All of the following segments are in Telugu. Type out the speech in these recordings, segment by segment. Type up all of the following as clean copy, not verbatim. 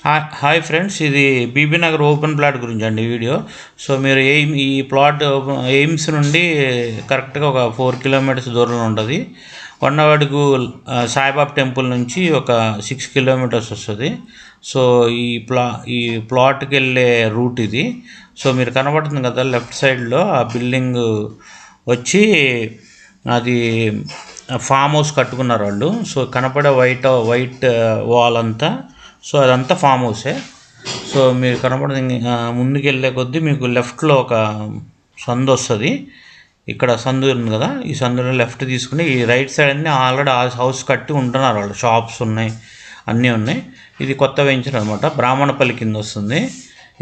హాయ్ ఫ్రెండ్స్, ఇది బీబీ నగర్ ఓపెన్ ప్లాట్ గురించి అండి వీడియో. సో మీరు ఈ ప్లాట్ ఎయిమ్స్ నుండి కరెక్ట్గా ఒక 4 కిలోమీటర్స్ దూరంలో ఉంటుంది. కొండవాడుగు సాయిబాబా టెంపుల్ నుంచి ఒక 6 కిలోమీటర్స్ వస్తుంది. సో ఈ ప్లాట్కి వెళ్ళే రూట్ ఇది. సో మీరు కనబడుతుంది కదా లెఫ్ట్ సైడ్లో ఆ బిల్డింగ్ వచ్చి అది ఫామ్ హౌస్ కట్టుకున్నారు వాళ్ళు. సో కనపడే వైట్ వాల్ అంతా, సో అదంతా ఫామ్ హౌసే. సో మీరు కనపడింది ముందుకు వెళ్ళే కొద్దీ మీకు లెఫ్ట్లో ఒక సందు వస్తుంది. ఇక్కడ సందు ఉంది కదా, ఈ సందులో లెఫ్ట్ తీసుకుని ఈ రైట్ సైడ్ అన్నీ ఆల్రెడీ హౌస్ కట్టి ఉంటున్నారు వాళ్ళు. షాప్స్ ఉన్నాయి, అన్నీ ఉన్నాయి. ఇది కొత్త వెంచర్ అనమాట, బ్రాహ్మణపల్లి కింద వస్తుంది.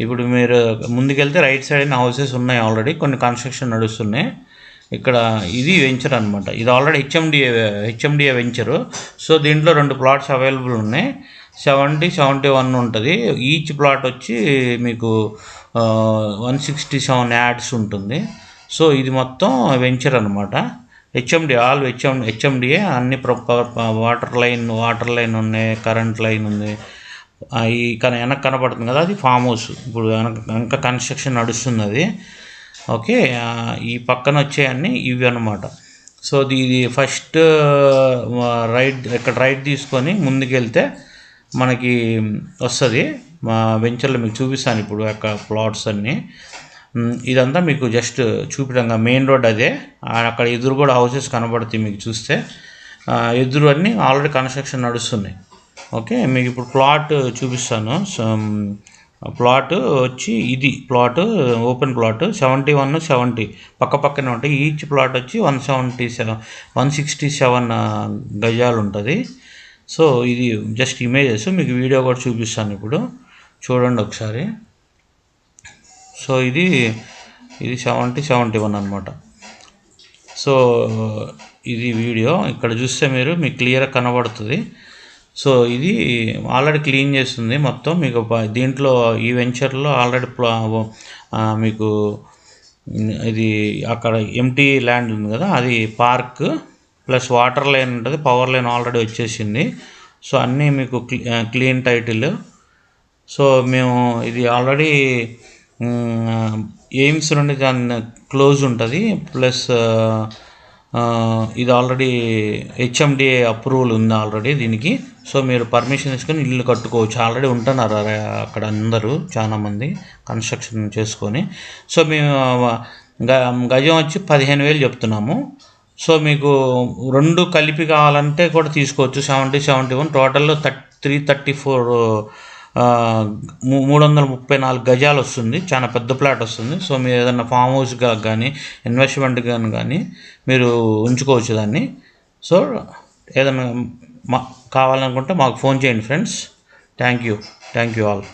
ఇప్పుడు మీరు ముందుకెళ్తే రైట్ సైడ్ అన్ని హౌసెస్ ఉన్నాయి, ఆల్రెడీ కొన్ని కన్స్ట్రక్షన్ నడుస్తున్నాయి. ఇక్కడ ఇది వెంచర్ అనమాట. ఇది ఆల్రెడీ హెచ్ఎండిఏ వెంచరు. సో దీంట్లో 2 ప్లాట్స్ అవైలబుల్ ఉన్నాయి. 71 ఉంటుంది. ఈచ్ ప్లాట్ వచ్చి మీకు 167 యాడ్స్ ఉంటుంది. సో ఇది మొత్తం వెంచర్ అనమాట. హెచ్ఎండిఏ అన్ని వాటర్ లైన్ ఉన్నాయి, కరెంట్ లైన్ ఉంది. ఈ వెనక కనపడుతుంది కదా, అది ఫామ్ హౌస్. ఇప్పుడు వెనక కన్స్ట్రక్షన్ నడుస్తుంది అది. ఓకే, ఈ పక్కన వచ్చేయన్నీ ఇవి అనమాట. సో ఇది ఫస్ట్ రైట్ తీసుకొని ముందుకెళ్తే మనకి వస్తుంది. మా వెంచర్లో మీకు చూపిస్తాను ఇప్పుడు యొక్క ప్లాట్స్ అన్నీ. ఇదంతా మీకు జస్ట్ చూపించంగా మెయిన్ రోడ్ అదే. అక్కడ ఎదురు కూడా హౌసెస్ కనబడుతాయి మీకు చూస్తే. ఎదురు అన్నీ ఆల్రెడీ కన్స్ట్రక్షన్ నడుస్తున్నాయి. ఓకే, మీకు ఇప్పుడు ప్లాట్ చూపిస్తాను. ప్లాట్ వచ్చి ఇది ప్లాట్ ఓపెన్ ప్లాట్ 71-70 పక్కనే ఉంటాయి. ఈచ్ ప్లాట్ వచ్చి 167 గజాలు ఉంటుంది. సో ఇది జస్ట్ ఇమేజెస్, మీకు వీడియో కూడా చూపిస్తాను ఇప్పుడు చూడండి ఒకసారి. సో ఇది 71 అనమాట. సో ఇది వీడియో ఇక్కడ చూస్తే మీకు క్లియర్గా కనబడుతుంది. సో ఇది ఆల్రెడీ క్లీన్ చేస్తుంది మొత్తం. మీకు దీంట్లో ఈ వెంచర్లో ఆల్రెడీ మీకు ఇది అక్కడ ఎంటీ ల్యాండ్ ఉంది కదా, అది పార్క్ ప్లస్ వాటర్ లైన్ ఉంటుంది, పవర్ లైన్ ఆల్రెడీ వచ్చేసింది. సో అన్నీ మీకు క్లీన్ టైటిల్. సో మేము ఇది ఆల్రెడీ ఎయిమ్స్ నుండి దాన్ని క్లోజ్ ఉంటుంది. ప్లస్ ఇది ఆల్రెడీ హెచ్ఎండిఏ అప్రూవల్ ఉంది ఆల్రెడీ దీనికి. సో మీరు పర్మిషన్ తీసుకొని ఇల్లు కట్టుకోవచ్చు. ఆల్రెడీ ఉంటున్నారు అక్కడ అందరూ చాలామంది కన్స్ట్రక్షన్ చేసుకొని. సో మేము గజం వచ్చి 15,000 చెప్తున్నాము. సో మీకు 2 కలిపి కావాలంటే కూడా తీసుకోవచ్చు. 71 టోటల్లో 334 334 గజాలు వస్తుంది. చాలా పెద్ద ప్లాట్ వస్తుంది. సో మీరు ఏదైనా ఫామ్ హౌస్గా కానీ ఇన్వెస్ట్మెంట్ కానీ మీరు ఉంచుకోవచ్చు దాన్ని. సో ఏదైనా కావాలనుకుంటే మాకు ఫోన్ చేయండి ఫ్రెండ్స్. Thank you all.